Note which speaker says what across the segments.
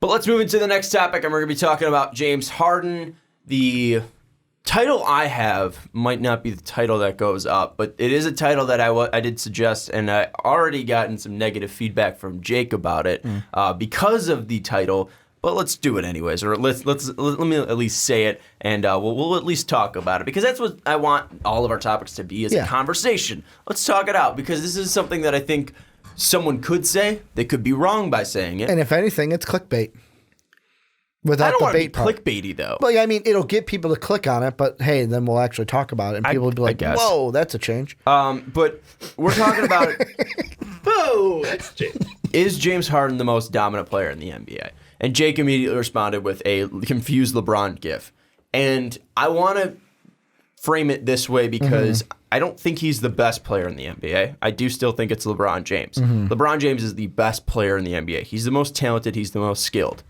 Speaker 1: But let's move into the next topic, and we're going to be talking about James Harden. The title I have might not be the title that goes up, but it is a title that I did suggest, and I already gotten some negative feedback from Jake about it because of the title. But let's do it anyways, or let me at least say it, and we'll at least talk about it, because that's what I want all of our topics to be, is a conversation. Let's talk it out, because this is something that I think someone could say. They could be wrong by saying it.
Speaker 2: And if anything, it's clickbait. Without
Speaker 1: I don't
Speaker 2: the
Speaker 1: want to be
Speaker 2: bait part.
Speaker 1: clickbaity, though.
Speaker 2: Well, I mean, it'll get people to click on it, but hey, then we'll actually talk about it, and people will be like, whoa, that's a change.
Speaker 1: But we're talking about
Speaker 3: Whoa, that's James.
Speaker 1: Is James Harden the most dominant player in the NBA? And Jake immediately responded with a confused LeBron gif. And I want to frame it this way because I don't think he's the best player in the NBA. I do still think it's LeBron James. LeBron James is the best player in the NBA. He's the most talented. He's the most skilled.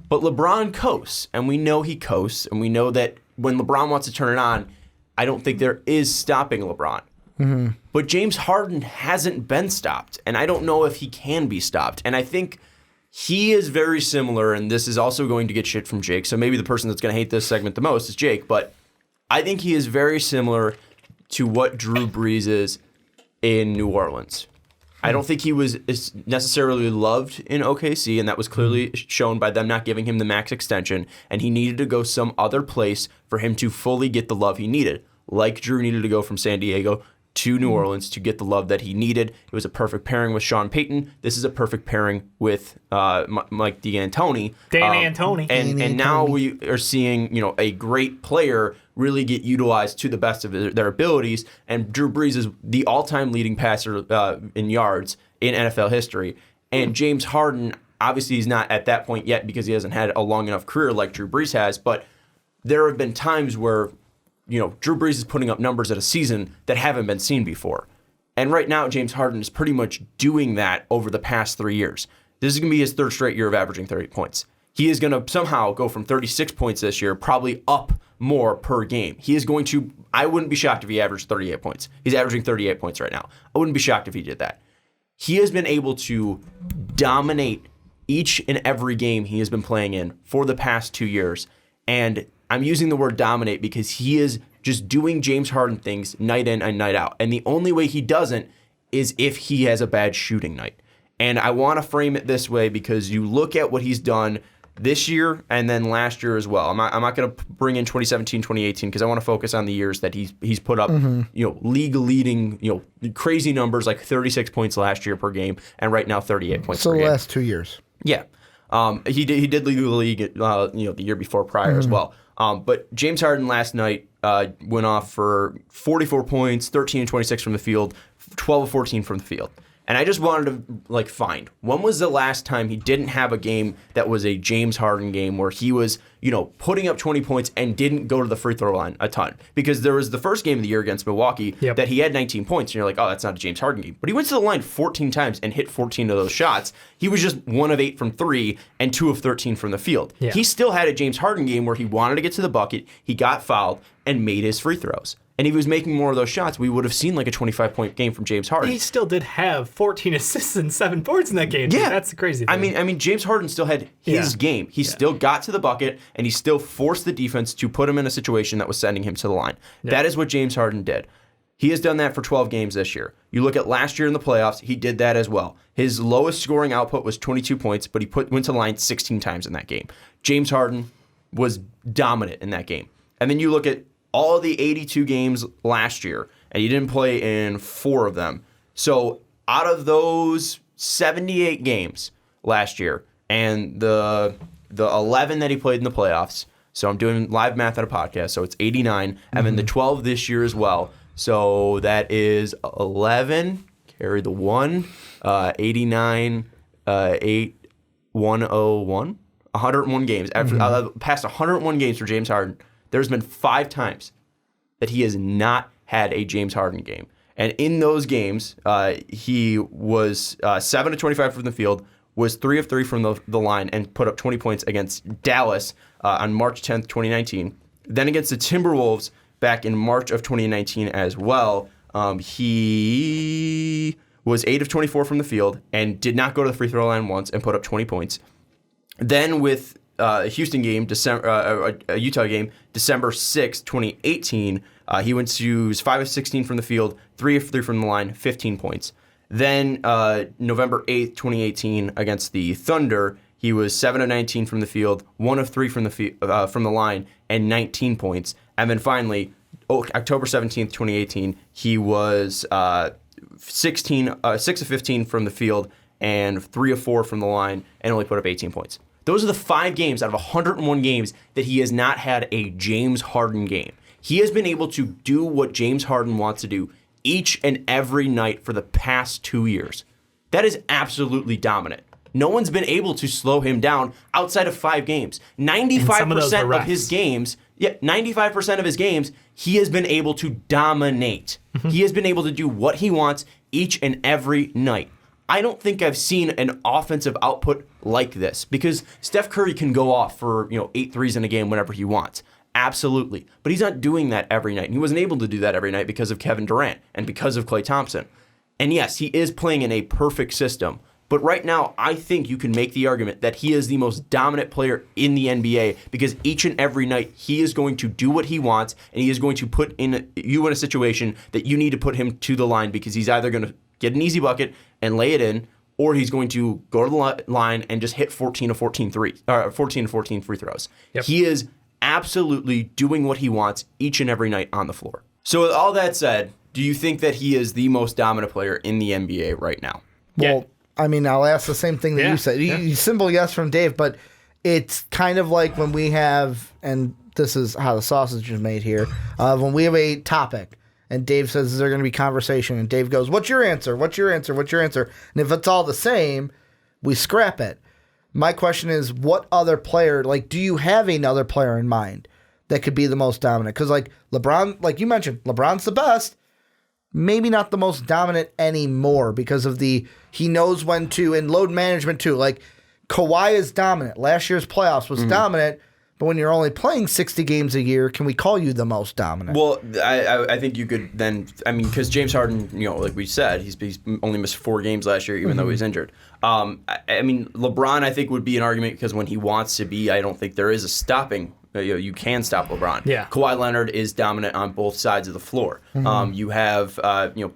Speaker 1: But LeBron coasts, and we know he coasts, and we know that when LeBron wants to turn it on, I don't think there is stopping LeBron. But James Harden hasn't been stopped, and I don't know if he can be stopped. And I think he is very similar, and this is also going to get shit from Jake, so maybe the person that's going to hate this segment the most is Jake, but I think he is very similar to what Drew Brees is in New Orleans. I don't think he was necessarily loved in OKC, and that was clearly shown by them not giving him the max extension, and he needed to go some other place for him to fully get the love he needed, like Drew needed to go from San Diego to New Orleans to get the love that he needed. It was a perfect pairing with Sean Payton. This is a perfect pairing with Mike D'Antoni. And now we are seeing, a great player really get utilized to the best of their abilities. And Drew Brees is the all-time leading passer in yards in NFL history. And James Harden, obviously he's not at that point yet because he hasn't had a long enough career like Drew Brees has, but there have been times where Drew Brees is putting up numbers at a season that haven't been seen before. And right now, James Harden is pretty much doing that over the past 3 years. This is going to be his third straight year of averaging 30 points. He is going to somehow go from 36 points this year, probably up more per game. He is going to, I wouldn't be shocked if he averaged 38 points. He's averaging 38 points right now. I wouldn't be shocked if he did that. He has been able to dominate each and every game he has been playing in for the past 2 years. And I'm using the word dominate because he is just doing James Harden things night in and night out. And the only way he doesn't is if he has a bad shooting night. And I want to frame it this way because you look at what he's done this year and then last year as well. I'm not going to bring in 2017, 2018 because I want to focus on the years that he's put up, league leading, crazy numbers like 36 points last year per game and right now 38 points per game.
Speaker 2: So the last 2 years.
Speaker 1: Yeah. He did lead the league, the year before prior as well. But James Harden last night went off for 44 points, 13 and 26 from the field, 12 of 14 from the field. And I just wanted to find when was the last time he didn't have a game that was a James Harden game where he was, putting up 20 points and didn't go to the free throw line a ton. Because there was the first game of the year against Milwaukee that he had 19 points. And you're like, oh, that's not a James Harden game. But he went to the line 14 times and hit 14 of those shots. He was just 1 of 8 from 3 and 2 of 13 from the field. Yeah. He still had a James Harden game where he wanted to get to the bucket, he got fouled, and made his free throws. And he was making more of those shots, we would have seen like a 25-point game from James Harden.
Speaker 3: He still did have 14 assists and 7 boards in that game.
Speaker 1: Yeah.
Speaker 3: That's the crazy thing.
Speaker 1: I mean, James Harden still had his game. He still got to the bucket, and he still forced the defense to put him in a situation that was sending him to the line. Yeah. That is what James Harden did. He has done that for 12 games this year. You look at last year in the playoffs, he did that as well. His lowest scoring output was 22 points, but he went to the line 16 times in that game. James Harden was dominant in that game. And then you look at all the 82 games last year, and he didn't play in 4 of them. So out of those 78 games last year and the 11 that he played in the playoffs, so I'm doing live math at a podcast, so it's 89, and then the 12 this year as well. So that is 11, carry the 1, 89, 8, 101, 101 games. After past 101 games for James Harden, there's been 5 times that he has not had a James Harden game. And in those games, he was 7 of 25 from the field, was 3 of 3 from the line, and put up 20 points against Dallas on March 10th, 2019. Then against the Timberwolves back in March of 2019 as well, he was 8 of 24 from the field and did not go to the free throw line once and put up 20 points. Then with a Houston game, a Utah game, December 6th, 2018, he went to 5 of 16 from the field, 3 of 3 from the line, 15 points. Then November 8th, 2018, against the Thunder, he was 7 of 19 from the field, 1 of 3 from the line, and 19 points. And then finally, October 17th, 2018, he was 6 of 15 from the field and 3 of 4 from the line, and only put up 18 points. Those are the 5 games out of 101 games that he has not had a James Harden game. He has been able to do what James Harden wants to do each and every night for the past 2 years. That is absolutely dominant. No one's been able to slow him down outside of 5 games. 95% of his games, 95% of his games, he has been able to dominate. He has been able to do what he wants each and every night. I don't think I've seen an offensive output like this because Steph Curry can go off for 8 threes in a game whenever he wants. Absolutely. But he's not doing that every night. And he wasn't able to do that every night because of Kevin Durant and because of Klay Thompson. And yes, he is playing in a perfect system. But right now, I think you can make the argument that he is the most dominant player in the NBA because each and every night he is going to do what he wants and he is going to put you in a situation that you need to put him to the line because he's either going to get an easy bucket and lay it in, or he's going to go to the line and just hit 14 to 14 free throws. Yep. He is absolutely doing what he wants each and every night on the floor. So with all that said, do you think that he is the most dominant player in the NBA right now?
Speaker 2: Well, I mean, I'll ask the same thing that you said. Simple yes from Dave, but it's kind of like when we have, and this is how the sausage is made here, when we have a topic, and Dave says, is there going to be conversation? And Dave goes, what's your answer? What's your answer? What's your answer? And if it's all the same, we scrap it. My question is, what other player, do you have another player in mind that could be the most dominant? Because, LeBron, like you mentioned, LeBron's the best. Maybe not the most dominant anymore because of he knows when to, and load management too. Kawhi is dominant. Last year's playoffs was dominant. But when you're only playing 60 games a year, can we call you the most dominant?
Speaker 1: Well, I think you could then, because James Harden, like we said, he's only missed 4 games last year, even though he's injured. LeBron, I think, would be an argument because when he wants to be, I don't think there is a stopping. You can stop LeBron.
Speaker 3: Yeah.
Speaker 1: Kawhi Leonard is dominant on both sides of the floor. You have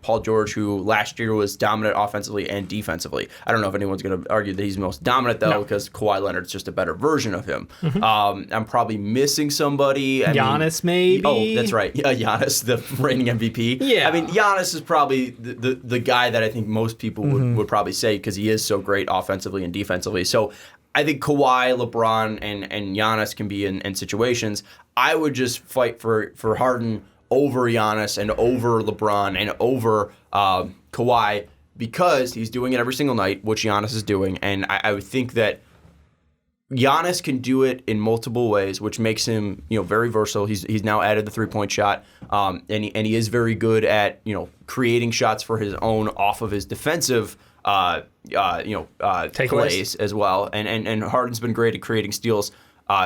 Speaker 1: Paul George, who last year was dominant offensively and defensively. I don't know if anyone's going to argue that he's the most dominant though, because Kawhi Leonard's just a better version of him. I'm probably missing somebody.
Speaker 3: Giannis, maybe.
Speaker 1: Oh, that's right. Yeah, Giannis, the reigning MVP.
Speaker 3: Yeah.
Speaker 1: Giannis is probably the guy that I think most people would probably say because he is so great offensively and defensively. So I think Kawhi, LeBron, and Giannis can be in situations. I would just fight for Harden over Giannis and over LeBron and over Kawhi because he's doing it every single night, which Giannis is doing. And I would think that Giannis can do it in multiple ways, which makes him very versatile. He's now added the 3-point shot, and he is very good at creating shots for his own off of his defensive plays as well, and Harden's been great at creating steals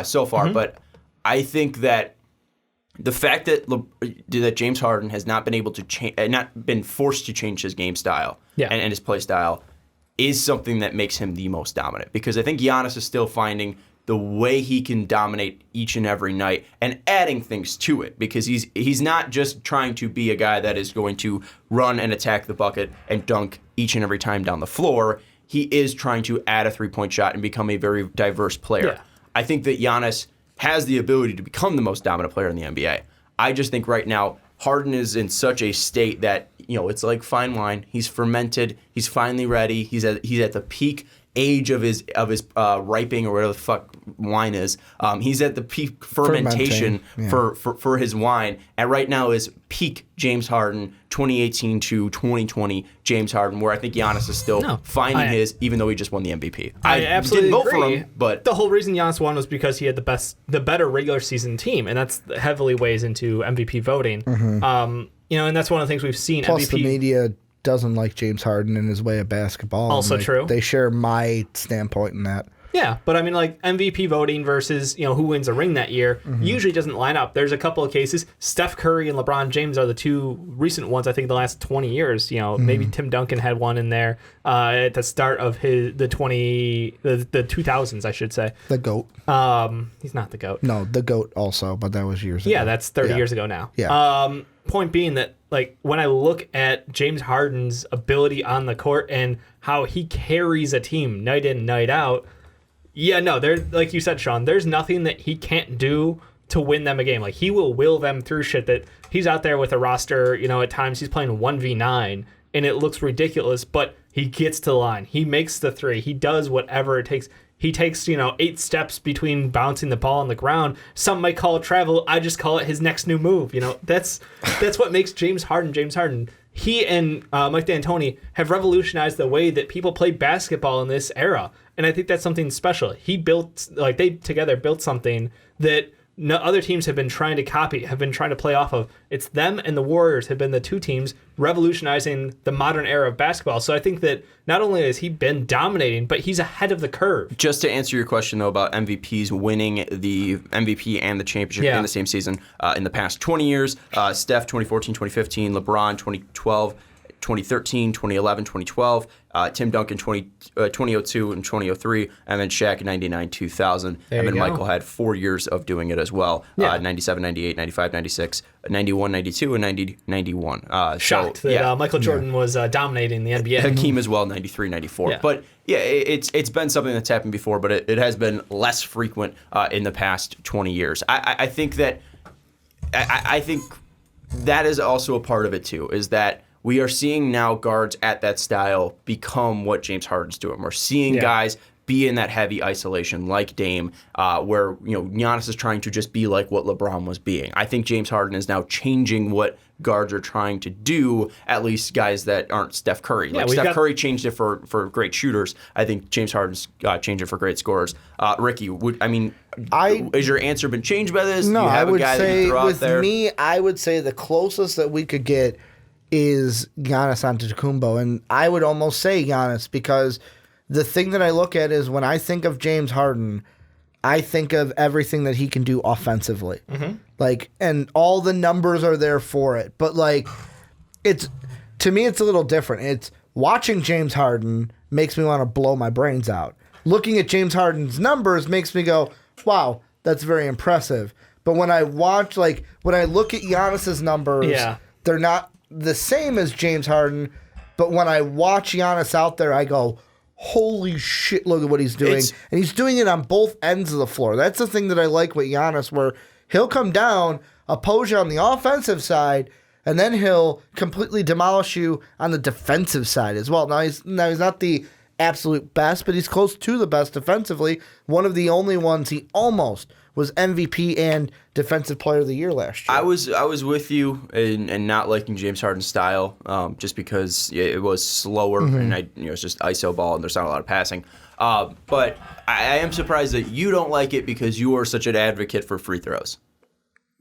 Speaker 1: so far. But I think that the fact that James Harden has not been able to not been forced to change his game style and his play style is something that makes him the most dominant. Because I think Giannis is still finding the way he can dominate each and every night and adding things to it, because he's not just trying to be a guy that is going to run and attack the bucket and dunk each and every time down the floor. He is trying to add a 3-point shot and become a very diverse player. Yeah. I think that Giannis has the ability to become the most dominant player in the NBA. I just think right now Harden is in such a state that it's like fine wine. He's fermented. He's finally ready. He's at the peak age of his ripening, or whatever the fuck wine is. He's at the peak fermentation for his wine, and right now is peak James Harden 2018 to 2020 James Harden, where I think Giannis is still finding his, even though he just won the MVP.
Speaker 3: I absolutely
Speaker 1: didn't vote
Speaker 3: agree.
Speaker 1: for him, but
Speaker 3: the whole reason Giannis won was because he had the better regular season team, and that's heavily weighs into MVP voting. And that's one of the things we've seen.
Speaker 2: Plus,
Speaker 3: MVP,
Speaker 2: the media doesn't like James Harden and his way of basketball.
Speaker 3: Also true.
Speaker 2: They share my standpoint in that.
Speaker 3: Yeah, but I mean, like MVP voting versus who wins a ring that year usually doesn't line up. There's a couple of cases. Steph Curry and LeBron James are the two recent ones. I think the last 20 years. Maybe Tim Duncan had one in there at the start of the 2000s, I should say.
Speaker 2: The GOAT.
Speaker 3: He's not the GOAT.
Speaker 2: No, the GOAT also, but that was years ago.
Speaker 3: Yeah, that's 30 years ago now.
Speaker 2: Yeah.
Speaker 3: Point being that, like, when I look at James Harden's ability on the court and how he carries a team night in, night out. Yeah, no, like you said, Sean, there's nothing that he can't do to win them a game. Like, he will them through shit that he's out there with a roster, at times he's playing 1v9, and it looks ridiculous, but he gets to the line. He makes the three. He does whatever it takes. He takes, 8 steps between bouncing the ball on the ground. Some might call it travel. I just call it his next new move. That's what makes James Harden James Harden. He and Mike D'Antoni have revolutionized the way that people play basketball in this era. And I think that's something special. They together built something that other teams have been trying to copy, have been trying to play off of. It's them and the Warriors have been the two teams revolutionizing the modern era of basketball. So I think that not only has he been dominating, but he's ahead of the curve.
Speaker 1: Just to answer your question, though, about MVPs winning the MVP and the championship in the same season in the past 20 years, Steph 2014, 2015, LeBron 2012, 2013, 2011, 2012, Tim Duncan 2002 and 2003, and then Shaq 99, 2000. And then Michael had 4 years of doing it as well, 97, 98, 95, 96, 91, 92, and 90, 91.
Speaker 3: Shocked that Michael Jordan was dominating the NBA.
Speaker 1: Hakeem as well, 93, 94.
Speaker 3: Yeah.
Speaker 1: But yeah, it's been something that's happened before, but it has been less frequent in the past 20 years. I think that is also a part of it too, is that we are seeing now guards at that style become what James Harden's doing. We're seeing guys be in that heavy isolation like Dame, where Giannis is trying to just be like what LeBron was being. I think James Harden is now changing what guards are trying to do, at least guys that aren't Steph Curry. Steph Curry changed it for great shooters. I think James Harden's changed it for great scorers. Ricky, has your answer been changed by this?
Speaker 2: No,
Speaker 1: Do you have
Speaker 2: I would
Speaker 1: a guy
Speaker 2: say
Speaker 1: that you throw
Speaker 2: with
Speaker 1: out there?
Speaker 2: me, I would say the closest that we could get is Giannis Antetokounmpo, and I would almost say Giannis because the thing that I look at is when I think of James Harden, I think of everything that he can do offensively, and all the numbers are there for it. But to me, it's a little different. It's watching James Harden makes me want to blow my brains out. Looking at James Harden's numbers makes me go, "Wow, that's very impressive." But when I watch, when I look at Giannis's numbers, they're not the same as James Harden, but when I watch Giannis out there, I go, holy shit, look at what he's doing. And he's doing it on both ends of the floor. That's the thing that I like with Giannis, where he'll come down, oppose you on the offensive side, and then he'll completely demolish you on the defensive side as well. Now he's not the absolute best, but he's close to the best defensively. One of the only ones he almost was MVP and Defensive Player of the Year last year.
Speaker 1: I was with you in not liking James Harden's style, just because it was slower and it's just ISO ball and there's not a lot of passing. But I am surprised that you don't like it because you are such an advocate for free throws.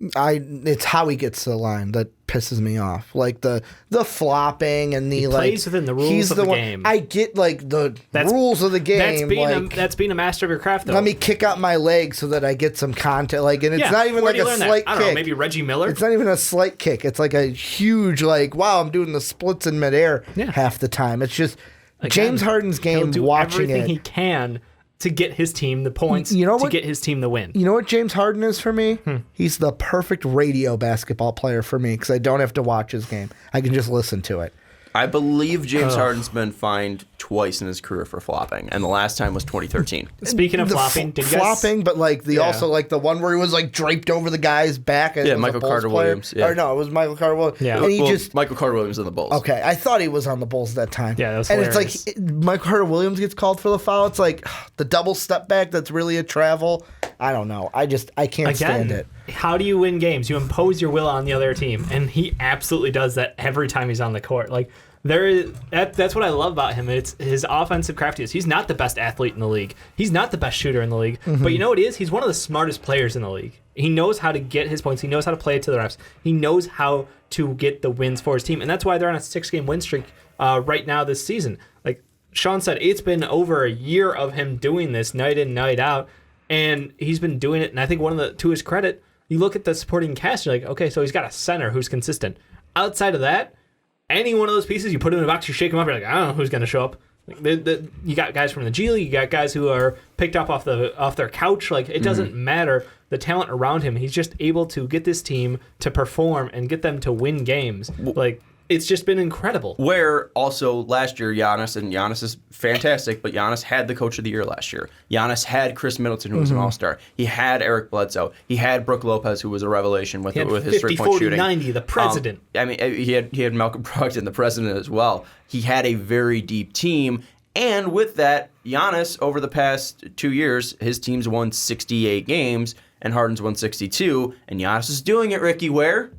Speaker 2: It's how he gets to the line that pisses me off. Like the flopping and the
Speaker 3: he plays within the rules of the game.
Speaker 2: I get the rules of the game.
Speaker 3: That's being a master of your craft, though.
Speaker 2: Let me kick out my leg so that I get some contact. And it's not even like a slight kick.
Speaker 3: I don't know, maybe Reggie Miller.
Speaker 2: It's not even a slight kick. It's like a huge wow, I'm doing the splits in midair half the time. It's just James Harden's game.
Speaker 3: He'll do
Speaker 2: watching
Speaker 3: everything
Speaker 2: it.
Speaker 3: he can to get his team the points, to get his team the win.
Speaker 2: You know what James Harden is for me? He's the perfect radio basketball player for me because I don't have to watch his game. I can just listen to it.
Speaker 1: I believe James Harden's been fined twice in his career for flopping, and the last time was 2013.
Speaker 3: Speaking of flopping,
Speaker 2: flopping, but also the one where he was draped over the guy's back. And
Speaker 1: Michael Carter-Williams. Yeah.
Speaker 2: Or no, it was Michael Carter-Williams.
Speaker 3: Yeah.
Speaker 2: And
Speaker 1: Michael Carter-Williams in the Bulls.
Speaker 2: Okay, I thought he was on the Bulls at that time.
Speaker 3: Yeah, that was
Speaker 2: and
Speaker 3: hilarious.
Speaker 2: It's Michael Carter-Williams gets called for the foul. It's the double step back that's really a travel. I don't know. I can't stand it.
Speaker 3: How do you win games? You impose your will on the other team, and he absolutely does that every time he's on the court. That's what I love about him. It's his offensive craftiness. He's not the best athlete in the league. He's not the best shooter in the league. But you know what he is? He's one of the smartest players in the league. He knows how to get his points. He knows how to play it to the refs. He knows how to get the wins for his team. And that's why they're on a 6-game win streak right now this season. Sean said, it's been over a year of him doing this night in, night out, and he's been doing it. And I think to his credit, you look at the supporting cast, you're like, okay, so he's got a center who's consistent. Outside of that, any one of those pieces, you put him in a box, you shake him up, you're like, I don't know who's going to show up. You got guys from the G League, you got guys who are picked up off their couch. Like, it doesn't matter the talent around him. He's just able to get this team to perform and get them to win games. Like, it's just been incredible.
Speaker 1: Where also last year, Giannis is fantastic, but Giannis had the Coach of the Year last year. Giannis had Chris Middleton, who was an All-Star. He had Eric Bledsoe. He had Brook Lopez, who was a revelation with his 3-point shooting.
Speaker 3: 90, the president.
Speaker 1: I mean, he had Malcolm Brogdon, the president, as well. He had a very deep team. And with that, Giannis, over the past 2 years, his team's won 68 games, and Harden's won 62. And Giannis is doing it, Ricky, where?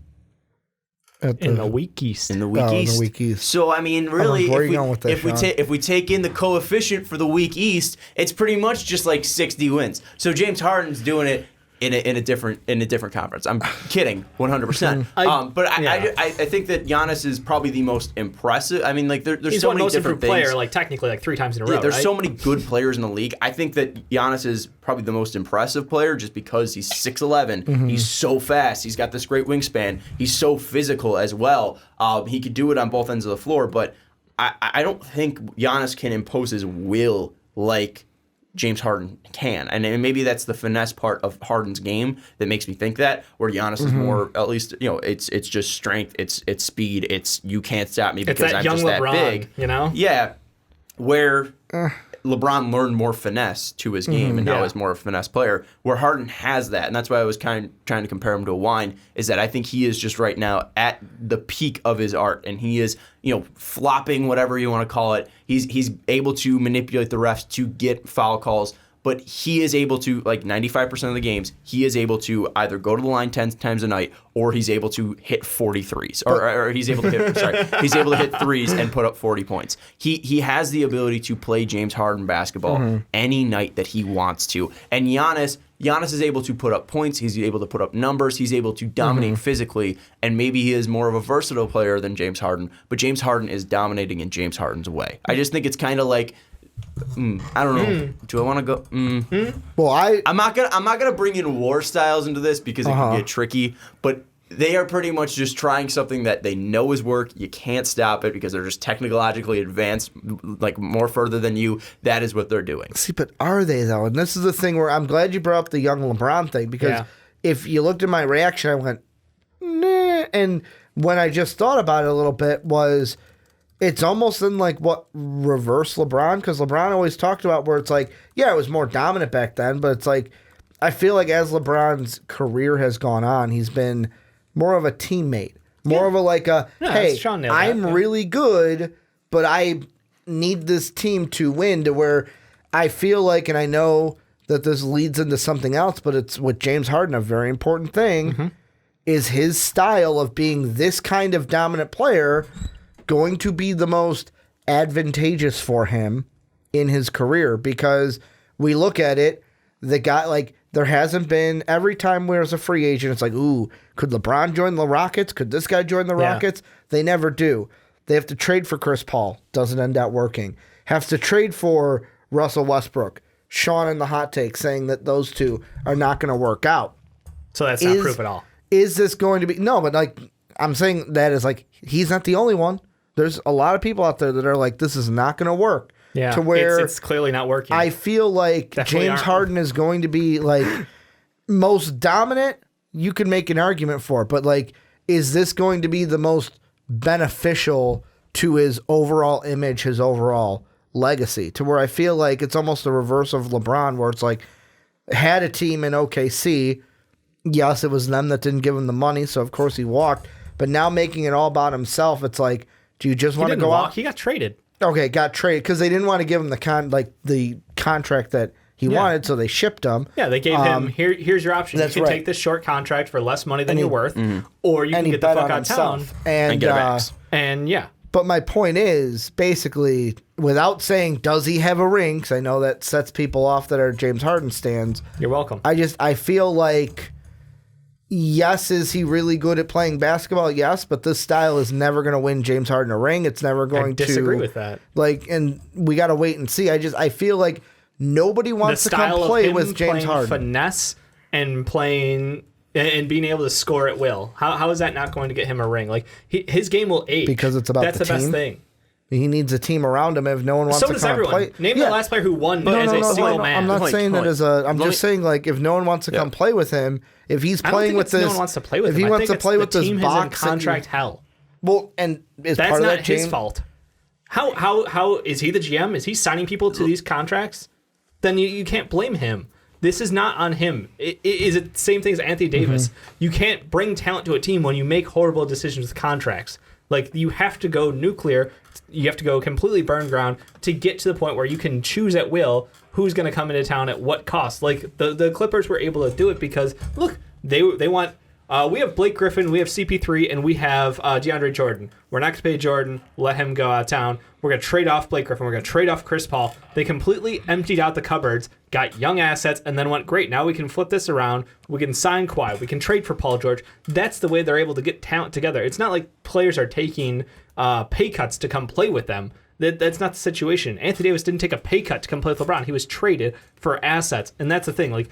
Speaker 3: In the weak East.
Speaker 1: In the weak East. So, I mean, really, if we take in the coefficient for the weak East, it's pretty much just like 60 wins. So James Harden's doing it in a different conference. I'm kidding, 100%. I think that Giannis is probably the most impressive. I mean, like there's so many different things.
Speaker 3: Player, like technically, like 3 times in a row.
Speaker 1: Yeah, there's
Speaker 3: right?
Speaker 1: so many good players in the league. I think that Giannis is probably the most impressive player just because he's 6'11". He's so fast. He's got this great wingspan. He's so physical as well. He could do it on both ends of the floor, but I don't think Giannis can impose his will like James Harden can. And maybe that's the finesse part of Harden's game that makes me think that, where Giannis is more, at least, it's just strength, it's speed, it's you can't stop me because I'm just
Speaker 3: LeBron,
Speaker 1: that big. Yeah. Where LeBron learned more finesse to his game and now is more of a finesse player, where Harden has that. And that's why I was trying to compare him to a wine, is that I think he is just right now at the peak of his art, and he is, flopping, whatever you want to call it. He's able to manipulate the refs to get foul calls, but he is able to, like 95% of the games, he is able to either go to the line 10 times a night, or he's able to hit 40 threes. Or he's able to hit, he's able to hit threes and put up 40 points. He has the ability to play James Harden basketball any night that he wants to. And Giannis is able to put up points, he's able to put up numbers, he's able to dominate physically, and maybe he is more of a versatile player than James Harden, but James Harden is dominating in James Harden's way. I just think it's kind of like, I don't know. Do I want to go?
Speaker 2: Well,
Speaker 1: I'm not gonna bring in war styles into this because it can get tricky. But they are pretty much just trying something that they know is work. You can't stop it because they're just technologically advanced, like more further than you. That is what they're doing.
Speaker 2: See, but are they though? And this is the thing where I'm glad you brought up the young LeBron thing, because if you looked at my reaction, I went, nah. And when I just thought about it a little bit, was it's almost in like what reverse LeBron, because LeBron always talked about where it's like, yeah, it was more dominant back then, but it's like, I feel like as LeBron's career has gone on, he's been more of a teammate, more of a like a, hey, I'm really good, but I need this team to win, to where I feel like, and I know that this leads into something else, but it's with James Harden, a very important thing is his style of being this kind of dominant player going to be the most advantageous for him in his career, because we look at it, the guy, like, there hasn't been, every time there's a free agent, it's like, ooh, could LeBron join the Rockets? Could this guy join the Rockets? They never do. They have to trade for Chris Paul. Doesn't end up working. Have to trade for Russell Westbrook. Sean in the hot take saying that those two are not going to work out.
Speaker 3: So that's not proof at all.
Speaker 2: Is this going to be, no, but like, I'm saying that is like, he's not the only one. There's a lot of people out there that are like, this is not going to work.
Speaker 3: Yeah,
Speaker 2: to where
Speaker 3: it's clearly not working.
Speaker 2: I feel like James Harden is going to be like most dominant. You could make an argument for it, but like, is this going to be the most beneficial to his overall image, his overall legacy? To where I feel like it's almost the reverse of LeBron, where it's like, had a team in OKC. Yes, it was them that didn't give him the money, so of course he walked. But now making it all about himself, it's like, do you just want to go out?
Speaker 3: He got traded.
Speaker 2: Okay, got traded because they didn't want to give him the contract that he wanted, so they shipped him.
Speaker 3: Yeah, they gave him, here's your option. You can take this short contract for less money than you're worth, or you can get the fuck out of town
Speaker 2: and
Speaker 1: get a max.
Speaker 3: And yeah.
Speaker 2: But my point is, basically, without saying, does he have a ring? Because I know that sets people off that are James Harden stans.
Speaker 3: You're welcome.
Speaker 2: I feel like Yes, is he really good at playing basketball? Yes, but this style is never going to win James Harden a ring. It's never going to.
Speaker 3: I disagree with that.
Speaker 2: And we got to wait and see. I feel like nobody wants to come play with James Harden.
Speaker 3: Finesse and playing and being able to score at will. How is that not going to get him a ring? Like his game will age
Speaker 2: because it's about
Speaker 3: that's the
Speaker 2: team.
Speaker 3: Best thing.
Speaker 2: He needs a team around him if no one wants
Speaker 3: so
Speaker 2: to
Speaker 3: does
Speaker 2: come
Speaker 3: everyone.
Speaker 2: play.
Speaker 3: Name the last player who won as a single man.
Speaker 2: I'm not saying that as a. I'm just saying like if no one wants to come play with him, if he's playing with this,
Speaker 3: no one wants to play with
Speaker 2: if
Speaker 3: him.
Speaker 2: he wants to play with this
Speaker 3: team
Speaker 2: box,
Speaker 3: is in contract hell.
Speaker 2: Well, and is
Speaker 3: that's
Speaker 2: part of
Speaker 3: not
Speaker 2: that
Speaker 3: his fault. How is he the GM? Is he signing people to these contracts? Then you can't blame him. This is not on him. It is the same thing as Anthony Davis. You can't bring talent to a team when you make horrible decisions with contracts. Like, you have to go nuclear. You have to go completely burn ground to get to the point where you can choose at will who's going to come into town at what cost. Like, the Clippers were able to do it because, look, they want... we have Blake Griffin, we have CP3, and we have DeAndre Jordan. We're not going to pay Jordan, let him go out of town. We're going to trade off Blake Griffin. We're going to trade off Chris Paul. They completely emptied out the cupboards, got young assets, and then went, great, now we can flip this around. We can sign Kawhi. We can trade for Paul George. That's the way they're able to get talent together. It's not like players are taking pay cuts to come play with them. That's not the situation. Anthony Davis didn't take a pay cut to come play with LeBron. He was traded for assets, and that's the thing. Like,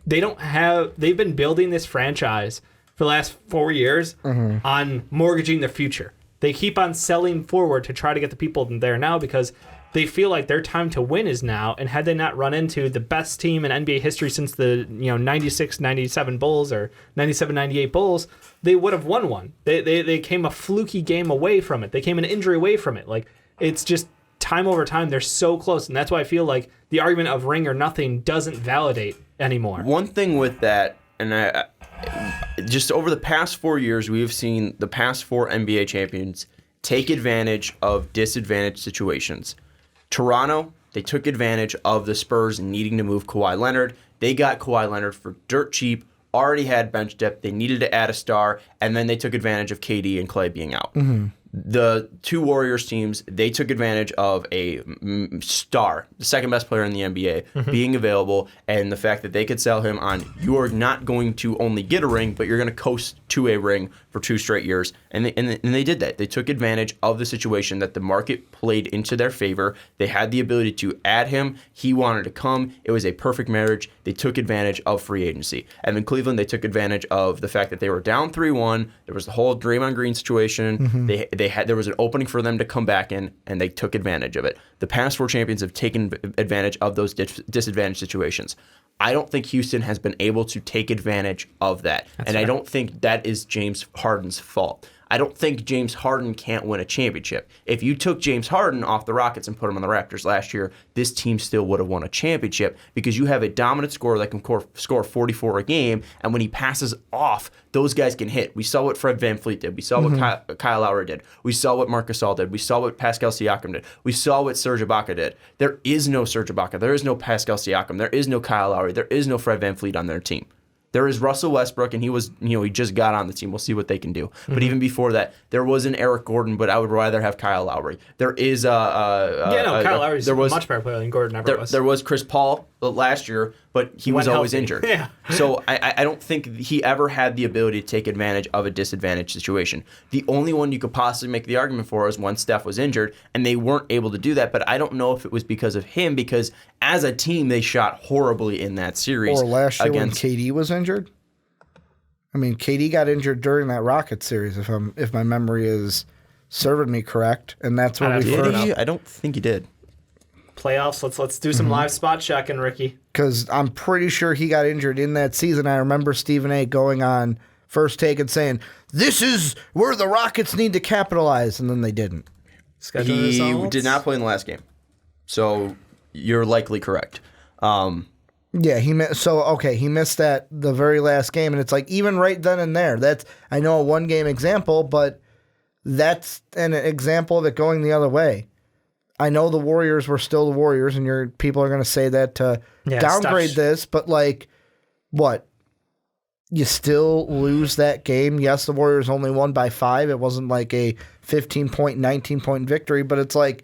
Speaker 3: they've been building this franchise for the last 4 years on mortgaging the future. They keep on selling forward to try to get the people there now because they feel like their time to win is now. And had they not run into the best team in NBA history since the 96-97 Bulls or 97-98 Bulls, they would have won one. They came a fluky game away from it. They came an injury away from it. Like, it's just time over time, they're so close. And that's why I feel like the argument of ring or nothing doesn't validate anymore.
Speaker 1: One thing with that, and I just over the past 4 years, we have seen the past 4 NBA champions take advantage of disadvantaged situations. Toronto, they took advantage of the Spurs needing to move Kawhi Leonard. They got Kawhi Leonard for dirt cheap, already had bench depth. They needed to add a star, and then they took advantage of KD and Clay being out. The 2 Warriors teams, they took advantage of a star, the second best player in the NBA, being available, and the fact that they could sell him on, you're not going to only get a ring, but you're going to coast to a ring for 2 straight years. And they did that. They took advantage of the situation that the market played into their favor. They had the ability to add him. He wanted to come. It was a perfect marriage. They took advantage of free agency. And in Cleveland, they took advantage of the fact that they were down 3-1. There was the whole Draymond Green situation. There was an opening for them to come back in, and they took advantage of it. The past 4 champions have taken advantage of those disadvantaged situations. I don't think Houston has been able to take advantage of that. That's right. I don't think that is James Harden's fault. I don't think James Harden can't win a championship. If you took James Harden off the Rockets and put him on the Raptors last year, this team still would have won a championship because you have a dominant scorer that can score 44 a game, and when he passes off, those guys can hit. We saw what Fred VanVleet did. We saw what Kyle Lowry did. We saw what Marc Gasol did. We saw what Pascal Siakam did. We saw what Serge Ibaka did. There is no Serge Ibaka. There is no Pascal Siakam. There is no Kyle Lowry. There is no Fred VanVleet on their team. There is Russell Westbrook, and he was, he just got on the team. We'll see what they can do. But even before that, there was an Eric Gordon, but I would rather have Kyle Lowry. There is
Speaker 3: Kyle Lowry's a much better player than Gordon ever was.
Speaker 1: There was Chris Paul last year, but he was always injured.
Speaker 3: Yeah.
Speaker 1: So I don't think he ever had the ability to take advantage of a disadvantaged situation. The only one you could possibly make the argument for is when Steph was injured, and they weren't able to do that. But I don't know if it was because of him, because as a team, they shot horribly in that series.
Speaker 2: Or last year when KD was injured? I mean, KD got injured during that Rockets series, if my memory is serving me correct, and that's when we first.
Speaker 1: I don't think he did.
Speaker 3: Playoffs. Let's do some live spot checking, Ricky.
Speaker 2: Because I'm pretty sure he got injured in that season. I remember Stephen A. going on First Take and saying, "This is where the Rockets need to capitalize," and then they didn't.
Speaker 1: He did not play in the last game, so you're likely correct.
Speaker 2: Yeah, he missed that the very last game, and it's like even right then and there. That's I know a 1-game example, but that's an example of it going the other way. I know the Warriors were still the Warriors, and people are going to say that to downgrade this, but like, what? You still lose that game. Yes, the Warriors only won by 5. It wasn't like a 15-point, 19-point victory, but it's like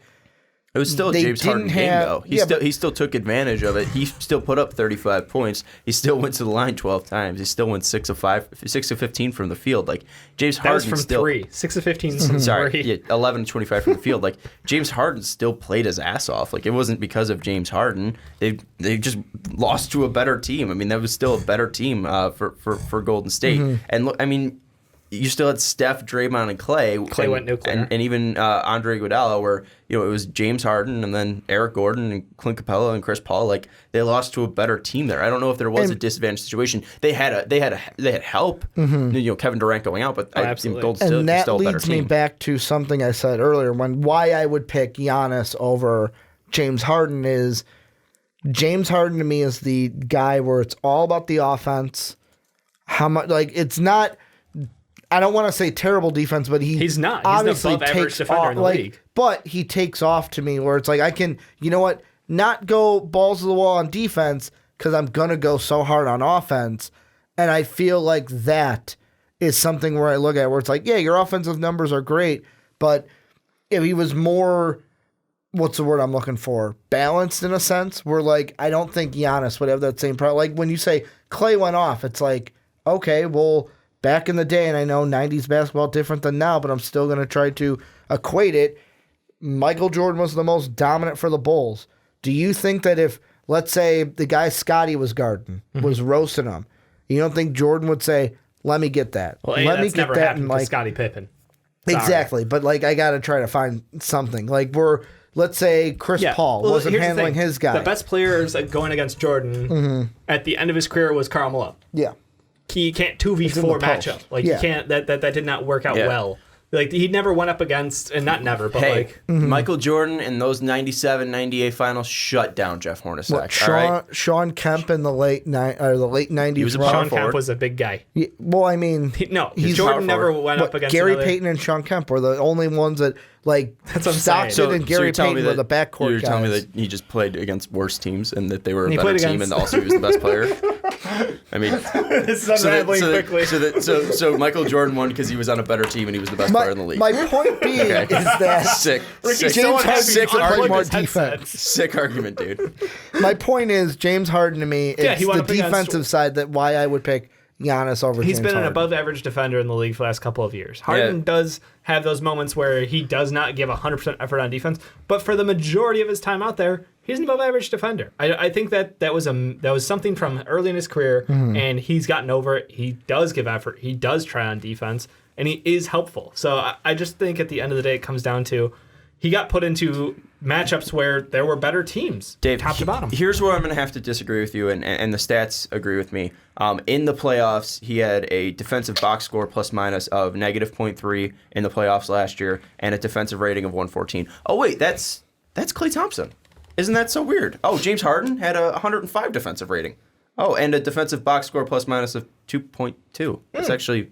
Speaker 1: It was still a James Harden game, though. He still took advantage of it. He still put up 35 points. He still went to the line 12 times. He still went 6 of 15 from the field. Like James Harden,
Speaker 3: that was from
Speaker 1: still
Speaker 3: 3, 6 of 15 from 3.
Speaker 1: 11 of 25 from the field. Like James Harden still played his ass off. Like it wasn't because of James Harden. They just lost to a better team. I mean, that was still a better team for Golden State. And look, I mean, you still had Steph, Draymond, and Clay.
Speaker 3: Clay went nuclear.
Speaker 1: And even Andre Iguodala, where it was James Harden and then Eric Gordon and Clint Capella and Chris Paul. Like they lost to a better team there. I don't know if there was a disadvantaged situation. They had help. Kevin Durant going out, but I think Golden State
Speaker 2: and that
Speaker 1: still a better
Speaker 2: leads me
Speaker 1: team.
Speaker 2: back to something I said earlier why I would pick Giannis over James Harden is James Harden to me is the guy where it's all about the offense. How much it's not. I don't want to say terrible defense, but
Speaker 3: he's not. He's
Speaker 2: obviously
Speaker 3: an above-average defender in the league.
Speaker 2: But he takes off to me where it's like I can, not go balls to the wall on defense because I'm going to go so hard on offense. And I feel like that is something where I look at where it's like, yeah, your offensive numbers are great, but if he was more, what's the word I'm looking for? Balanced in a sense, where I don't think Giannis would have that same problem. Like when you say Clay went off, it's like, okay, well, back in the day, and I know 90s basketball different than now, but I'm still going to try to equate it. Michael Jordan was the most dominant for the Bulls. Do you think that if, let's say, the guy Scotty was guarding, was roasting him, you don't think Jordan would say, let me get that?
Speaker 3: Well,
Speaker 2: let me
Speaker 3: get never
Speaker 2: that
Speaker 3: happened to Scottie Pippen. Sorry.
Speaker 2: Exactly, but I got to try to find something. Let's say Chris Paul wasn't handling his guy.
Speaker 3: The best players going against Jordan at the end of his career was Karl Malone.
Speaker 2: Yeah.
Speaker 3: He can't 2v4 matchup. You can't. That did not work out well. He never went up against, and not never, but
Speaker 1: Michael Jordan in those 97, 98 finals shut down Jeff Hornacek.
Speaker 2: Sean Kemp in the late 90s.
Speaker 3: Sean Kemp was a big guy.
Speaker 2: Yeah, well, I mean,
Speaker 3: Jordan never went up against
Speaker 2: Gary Payton and Sean Kemp were the only ones that
Speaker 3: That's what I'm
Speaker 2: Stockton
Speaker 3: saying.
Speaker 2: and Gary Payton were the backcourt
Speaker 1: You're
Speaker 2: guys.
Speaker 1: telling me that he just played against worse teams and that they were a better team and also he was the best player? I mean, so Michael Jordan won because he was on a better team and he was the best player in the league.
Speaker 2: My point being is that James Harden played more defense.
Speaker 1: Sick argument, dude.
Speaker 2: My point is James Harden to me is the defensive side that why I would pick Giannis over James Harden.
Speaker 3: He's been an above-average defender in the league for the last couple of years. Harden does have those moments where he does not give 100% effort on defense, but for the majority of his time out there, he's an above-average defender. I think that was something from early in his career, and he's gotten over it. He does give effort. He does try on defense, and he is helpful. So I just think at the end of the day, it comes down to he got put into matchups where there were better teams,
Speaker 1: Dave,
Speaker 3: top to bottom.
Speaker 1: Here's where I'm going to have to disagree with you, and the stats agree with me. In the playoffs, he had a defensive box score plus minus of -0.3 in the playoffs last year, and a defensive rating of 114. Oh wait, that's Klay Thompson. Isn't that so weird? Oh, James Harden had a 105 defensive rating. Oh, and a defensive box score plus minus of 2.2. That's actually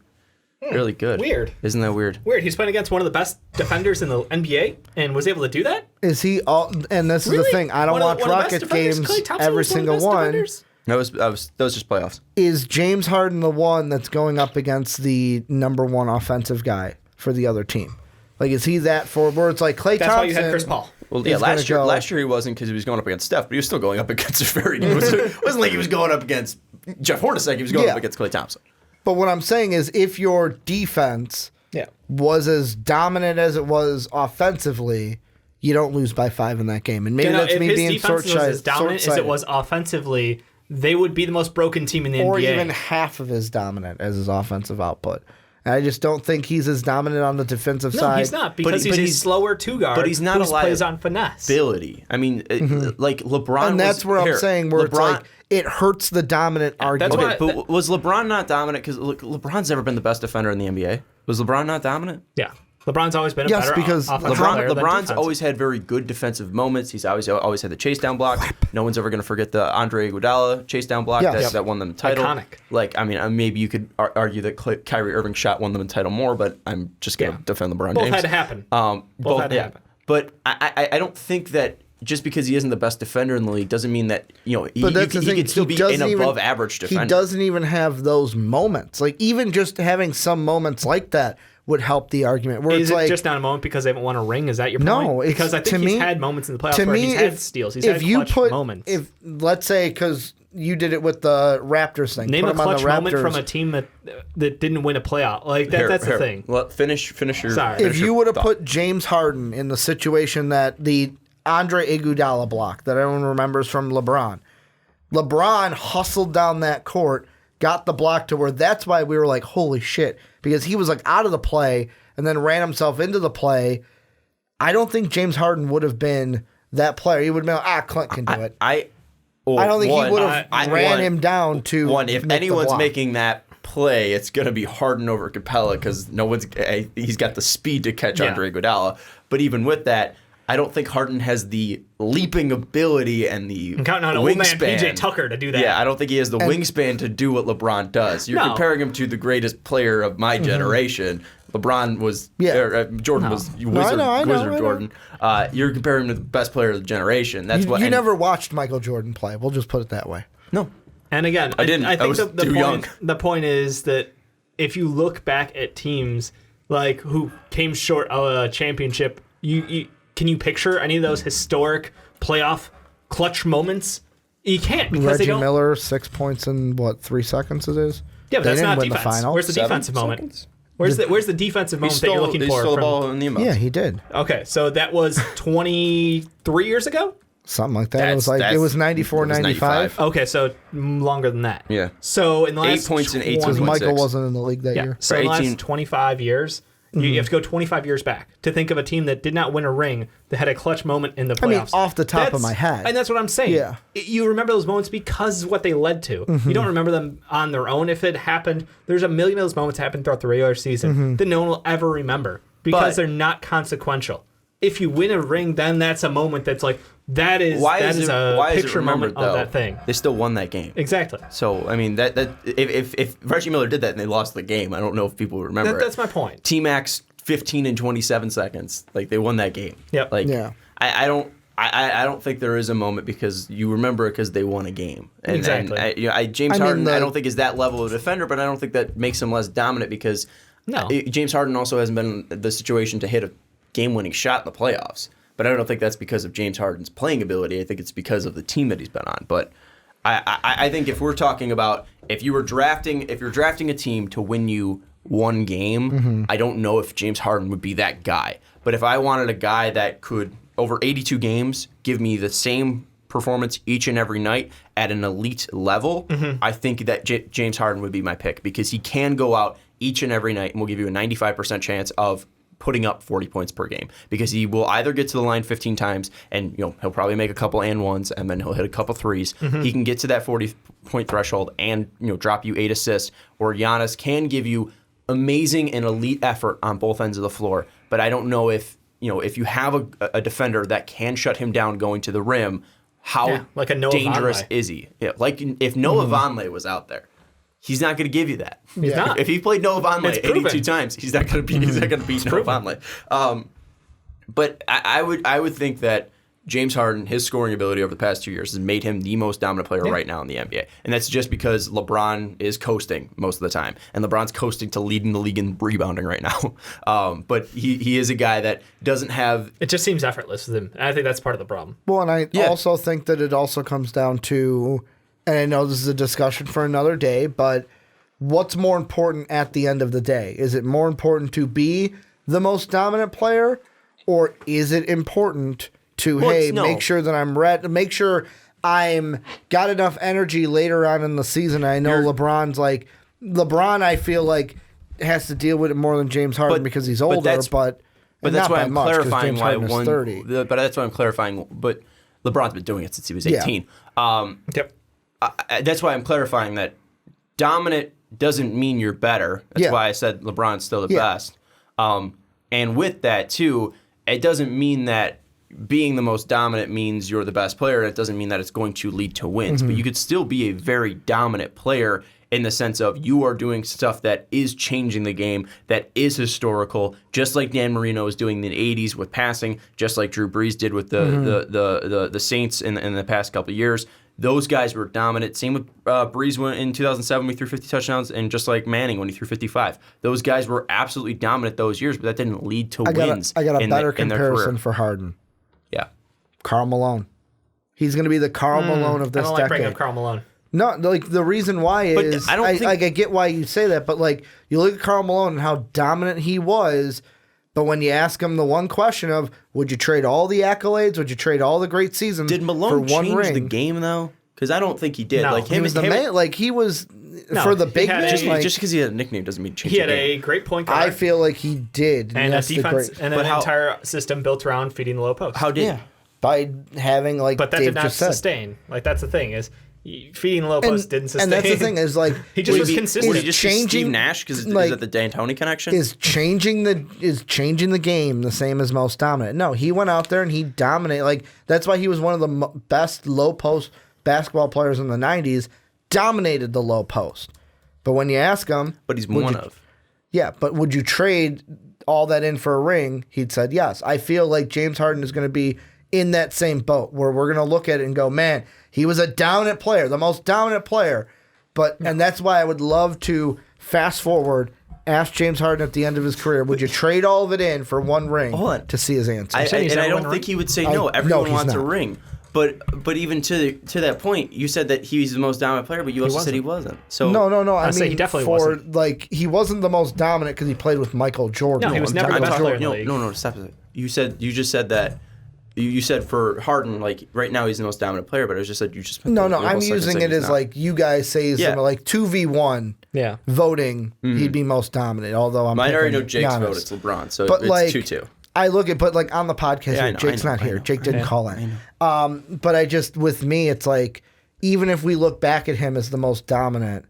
Speaker 1: really good.
Speaker 3: Weird.
Speaker 1: Isn't that weird?
Speaker 3: Weird. He's playing against one of the best defenders in the NBA and was able to do that?
Speaker 2: Is he all? And this is the thing. I don't watch Rocket games every single one.
Speaker 1: No, those just playoffs.
Speaker 2: Is James Harden the one that's going up against the number one offensive guy for the other team? Is he that for where it's like Klay Thompson?
Speaker 3: That's why you had Chris Paul.
Speaker 1: Well, yeah, last year he wasn't because he was going up against Steph, but he was still going up against a very. It wasn't like he was going up against Jeff Hornacek. He was going up against Klay Thompson.
Speaker 2: But what I'm saying is, if your defense was as dominant as it was offensively, you don't lose by 5 in that game. And maybe that's me being short-sighted. If his defense was
Speaker 3: as dominant as it was offensively, they would be the most broken team in the NBA.
Speaker 2: Or even half of as dominant as his offensive output. And I just don't think he's as dominant on the defensive side.
Speaker 3: No, he's not, because he's a slower two-guard
Speaker 1: but he's not
Speaker 3: who plays on finesse.
Speaker 1: Ability. I mean, like LeBron
Speaker 2: and that's where I'm saying where
Speaker 1: LeBron,
Speaker 2: it's like it hurts the dominant argument.
Speaker 1: Okay, but was LeBron not dominant? Because LeBron's never been the best defender in the NBA. Was LeBron not dominant?
Speaker 3: Yeah. LeBron's always been a better
Speaker 2: because
Speaker 3: offensive player than
Speaker 1: LeBron's
Speaker 3: defensive.
Speaker 1: always had very good defensive moments. He's always had the chase down block. No one's ever going to forget the Andre Iguodala chase down block that won them the title.
Speaker 3: Iconic.
Speaker 1: Maybe you could argue that Kyrie Irving's shot won them the title more, but I'm just going to defend LeBron James.
Speaker 3: Both had to happen. Both had to happen.
Speaker 1: But I don't think that just because he isn't the best defender in the league doesn't mean that he could still be an above average defender.
Speaker 2: He doesn't even have those moments. Even just having some moments like that would help the argument. Where
Speaker 3: Is
Speaker 2: it's
Speaker 3: it just not a moment because they haven't won a ring? Is that your point?
Speaker 2: No,
Speaker 3: because I think he's had moments in the playoffs where he's had steals. He's had clutch moments.
Speaker 2: If let's say, because you did it with the Raptors thing.
Speaker 3: Name
Speaker 2: put
Speaker 3: a clutch
Speaker 2: on the
Speaker 3: moment
Speaker 2: Raptors.
Speaker 3: from a team that didn't win a playoff. Like that's the thing.
Speaker 1: Well, finish your.
Speaker 3: Sorry.
Speaker 2: If you would have put James Harden in the situation that the Andre Iguodala block that everyone remembers from LeBron hustled down that court, got the block to where that's why we were like, holy shit, because he was like out of the play and then ran himself into the play. I don't think James Harden would have been that player. He would have been like, Clint can do it. I don't think he would have ran him down to
Speaker 1: if anyone's making that play, it's going to be Harden over Capella because he's got the speed to catch Andre Iguodala. But even with that, I don't think Harden has the leaping ability and the
Speaker 3: I'm counting on old man PJ Tucker to do that.
Speaker 1: Yeah, I don't think he has the wingspan to do what LeBron does. You're comparing him to the greatest player of my generation. LeBron was, Jordan was Wizard Jordan. You're comparing him to the best player of the generation. That's
Speaker 2: you never watched Michael Jordan play. We'll just put it that way.
Speaker 1: No.
Speaker 3: And again,
Speaker 1: I didn't.
Speaker 3: I think
Speaker 1: was too young.
Speaker 3: The point is that if you look back at teams like who came short of a championship, can you picture any of those historic playoff clutch moments? You can't because
Speaker 2: Reggie Miller, 6 points in 3 seconds it is?
Speaker 3: Yeah, but that's not
Speaker 2: win
Speaker 3: defense.
Speaker 2: the final.
Speaker 3: Where's the defensive moment? Where's the defensive moment that you're looking for?
Speaker 1: He stole the ball in the inbounds.
Speaker 2: Yeah, he did.
Speaker 3: Okay, so that was 23 years ago?
Speaker 2: Something like that. It was 94, 95.
Speaker 3: Okay, so longer than that.
Speaker 1: Yeah.
Speaker 3: So in the last
Speaker 1: 8 points in 18.
Speaker 2: Because Michael wasn't in the league that year.
Speaker 3: So in the last 25 years, you have to go 25 years back to think of a team that did not win a ring that had a clutch moment in the playoffs.
Speaker 2: I mean, off the top of my head.
Speaker 3: And that's what I'm saying.
Speaker 2: Yeah.
Speaker 3: You remember those moments because of what they led to. You don't remember them on their own. If it happened, there's a million of those moments happen throughout the regular season that no one will ever remember because they're not consequential. If you win a ring, then that's a moment that's like, that is a picture moment of that thing.
Speaker 1: They still won that game.
Speaker 3: Exactly.
Speaker 1: So, I mean, that if Reggie Miller did that and they lost the game, I don't know if people would remember
Speaker 3: That's my point.
Speaker 1: T-Max 15 and 27 seconds. Like, they won that game.
Speaker 3: Yep.
Speaker 1: Like, I don't think there is a moment because you remember it because they won a game. And,
Speaker 3: exactly.
Speaker 1: James Harden, I don't think is that level of defender, but I don't think that makes him less dominant because James Harden also hasn't been in the situation to hit a game-winning shot in the playoffs. But I don't think that's because of James Harden's playing ability. I think it's because of the team that he's been on. But I think if we're talking about if you're drafting a team to win you one game, I don't know if James Harden would be that guy. But if I wanted a guy that could, over 82 games, give me the same performance each and every night at an elite level, I think that James Harden would be my pick because he can go out each and every night and will give you a 95% chance of putting up 40 points per game because he will either get to the line 15 times and he'll probably make a couple and ones and then he'll hit a couple threes. He can get to that 40-point threshold and drop you 8 assists, or Giannis can give you amazing and elite effort on both ends of the floor. But I don't know if you have a defender that can shut him down going to the rim, how
Speaker 3: like a Noah
Speaker 1: dangerous
Speaker 3: Vonleh.
Speaker 1: Is he? Yeah, like if Noah Vonleh was out there. He's not going to give you that.
Speaker 3: He's not.
Speaker 1: If he played Noah Vonleh 82 times, he's not going to beat Noah Vonleh. But I would think that James Harden, his scoring ability over the past 2 years has made him the most dominant player right now in the NBA. And that's just because LeBron is coasting most of the time. And LeBron's coasting to leading the league in rebounding right now. But he is a guy that doesn't have...
Speaker 3: It just seems effortless with him. And I think that's part of the problem.
Speaker 2: Well, and I also think that it also comes down to... And I know this is a discussion for another day, but what's more important at the end of the day? Is it more important to be the most dominant player, or is it important to, make sure that I'm ready, make sure I'm got enough energy later on in the season? I know LeBron, I feel like, has to deal with it more than James Harden because he's older, but
Speaker 1: that's why I'm clarifying
Speaker 2: why one. 30.
Speaker 1: But that's why I'm clarifying. But LeBron's been doing it since he was 18.
Speaker 3: Yep.
Speaker 1: That's why I'm clarifying that dominant doesn't mean you're better. That's why I said LeBron's still the best. And with that, too, it doesn't mean that being the most dominant means you're the best player. It doesn't mean that it's going to lead to wins. But you could still be a very dominant player in the sense of you are doing stuff that is changing the game, that is historical, just like Dan Marino was doing in the 80s with passing, just like Drew Brees did with the Saints in the past couple of years. those guys were dominant. Same with Breeze in 2007 when he threw 50 touchdowns, and just like Manning when he threw 55. Those guys were absolutely dominant those years, but that didn't lead to wins.
Speaker 2: I got a better
Speaker 1: in their
Speaker 2: comparison
Speaker 1: career.
Speaker 2: for Harden.
Speaker 1: Yeah.
Speaker 2: Karl Malone. He's going to be the Karl Malone of this
Speaker 3: I don't like bringing
Speaker 2: decade.
Speaker 3: up Karl Malone.
Speaker 2: No, like the reason why is
Speaker 1: I don't think-
Speaker 2: I get why you say that, but like you look at Karl Malone and how dominant he was, but when you ask him the one question of would you trade all the accolades, would you trade all the great seasons
Speaker 1: Did Malone
Speaker 2: for one
Speaker 1: change
Speaker 2: ring?
Speaker 1: the game though? Because I don't think he did.
Speaker 3: No,
Speaker 1: like
Speaker 2: He
Speaker 1: him,
Speaker 2: was the
Speaker 1: him-
Speaker 2: man. Like he was
Speaker 3: No,
Speaker 2: for the
Speaker 3: he
Speaker 2: big
Speaker 3: had
Speaker 2: man.
Speaker 3: a-
Speaker 2: like,
Speaker 1: just because he had a nickname doesn't mean change
Speaker 3: He
Speaker 1: the
Speaker 3: had
Speaker 1: game.
Speaker 3: a great point guard
Speaker 2: I feel like he did,
Speaker 3: and a
Speaker 2: that's the
Speaker 3: defense
Speaker 2: great-
Speaker 3: and
Speaker 1: But
Speaker 3: an
Speaker 1: how-
Speaker 3: entire system built around feeding the low post.
Speaker 1: How did?
Speaker 2: yeah, by having like
Speaker 3: But that
Speaker 2: Dave
Speaker 3: did not
Speaker 2: just said.
Speaker 3: sustain. Like that's the thing is feeding the low post didn't sustain.
Speaker 2: And that's the thing is like
Speaker 3: He just was
Speaker 1: Was
Speaker 3: consistent.
Speaker 1: he just
Speaker 2: changing-
Speaker 1: Steve Nash? Because
Speaker 2: like,
Speaker 1: is that the D'Antoni connection?
Speaker 2: is changing the game the same as most dominant. No, he went out there and he dominated. Like that's why he was one of the best low post basketball players in the 90s. Dominated the low post. But when you ask him,
Speaker 1: but he's
Speaker 2: would
Speaker 1: one
Speaker 2: you-
Speaker 1: of.
Speaker 2: yeah, but would you trade all that in for a ring? He'd said yes. I feel like James Harden is going to be in that same boat where we're going to look at it and go, man, he was a dominant player, the most dominant player. And that's why I would love to fast forward, ask James Harden at the end of his career, would you trade all of it in for one ring
Speaker 1: Hold on.
Speaker 2: to see his answer?
Speaker 1: And
Speaker 3: he's
Speaker 1: I
Speaker 3: never
Speaker 1: don't
Speaker 3: won a
Speaker 1: think
Speaker 3: ring?
Speaker 1: he would say
Speaker 2: no,
Speaker 1: no. Everyone
Speaker 2: he's
Speaker 1: wants a
Speaker 2: not.
Speaker 1: ring. But even to that point, you said that he's the most dominant player, but you also said he wasn't. So
Speaker 2: No. I
Speaker 3: say
Speaker 2: mean,
Speaker 3: he definitely
Speaker 2: for
Speaker 3: wasn't.
Speaker 2: like he wasn't the most dominant because he played with Michael Jordan.
Speaker 3: No, he was
Speaker 2: I'm
Speaker 3: never
Speaker 2: talking
Speaker 3: the best
Speaker 2: about-
Speaker 3: player in the league.
Speaker 1: No, stop it. You just said that. You said for Harden, like right now he's the most dominant player, but it was just that you just
Speaker 2: No,
Speaker 1: the
Speaker 2: I'm
Speaker 1: whole second
Speaker 2: using
Speaker 1: saying
Speaker 2: it
Speaker 1: he's
Speaker 2: as
Speaker 1: not.
Speaker 2: like you guys say is
Speaker 1: Yeah.
Speaker 2: like 2v1
Speaker 3: Yeah.
Speaker 2: voting, he'd be most dominant. Although I'm
Speaker 1: I already know
Speaker 2: picking
Speaker 1: Jake's
Speaker 2: Giannis.
Speaker 1: vote. It's LeBron, so
Speaker 2: But
Speaker 1: it's
Speaker 2: like
Speaker 1: 2-2.
Speaker 2: I look at, but like on the podcast,
Speaker 1: Yeah, I
Speaker 2: here,
Speaker 1: know,
Speaker 2: Jake's
Speaker 1: I know,
Speaker 2: not
Speaker 1: I
Speaker 2: here.
Speaker 1: know.
Speaker 2: Jake didn't
Speaker 3: Yeah.
Speaker 2: call in. But I just with me, it's like even if we look back at him as the most dominant,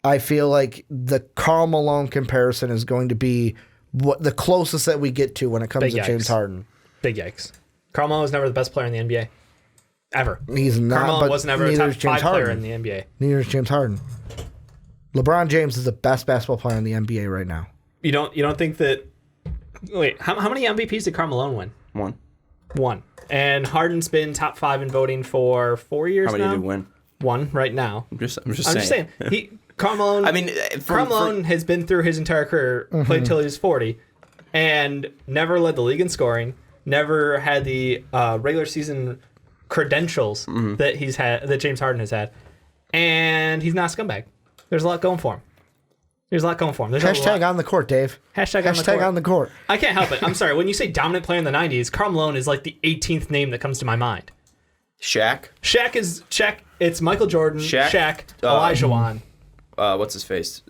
Speaker 2: I feel like the Karl Malone comparison is going to be what the closest that we get to when it comes
Speaker 3: Big
Speaker 2: to James
Speaker 3: yikes.
Speaker 2: Harden.
Speaker 3: Big yikes. Karl Malone was never the best player in the NBA. Ever.
Speaker 2: He's not.
Speaker 3: Karl Malone
Speaker 2: but
Speaker 3: was never a
Speaker 2: neither
Speaker 3: top
Speaker 2: is James
Speaker 3: 5 player
Speaker 2: Harden.
Speaker 3: in the NBA.
Speaker 2: Neither is James Harden. LeBron James is the best basketball player in the NBA right now.
Speaker 3: You don't think that? Wait, how many MVPs did Karl Malone win? One. And Harden's been top 5 in voting for 4 years
Speaker 1: How many
Speaker 3: now.
Speaker 1: did he win?
Speaker 3: One right now.
Speaker 1: I'm just
Speaker 3: I'm just saying. Karl Malone.
Speaker 1: I mean,
Speaker 3: Karl Malone has been through his entire career, played till he was 40, and never led the league in scoring. Never had the regular season credentials that James Harden has had, and he's not a scumbag. There's a lot going for him. There's a lot going for him. There's
Speaker 2: Hashtag on the court, Dave.
Speaker 3: Hashtag
Speaker 2: on the court.
Speaker 3: I can't help it. I'm sorry. When you say dominant player in the 90s, Karl Malone is like the 18th name that comes to my mind.
Speaker 1: Shaq.
Speaker 3: Shaq. It's Michael Jordan.
Speaker 1: Shaq,
Speaker 3: Elijah Wan.
Speaker 1: What's his face?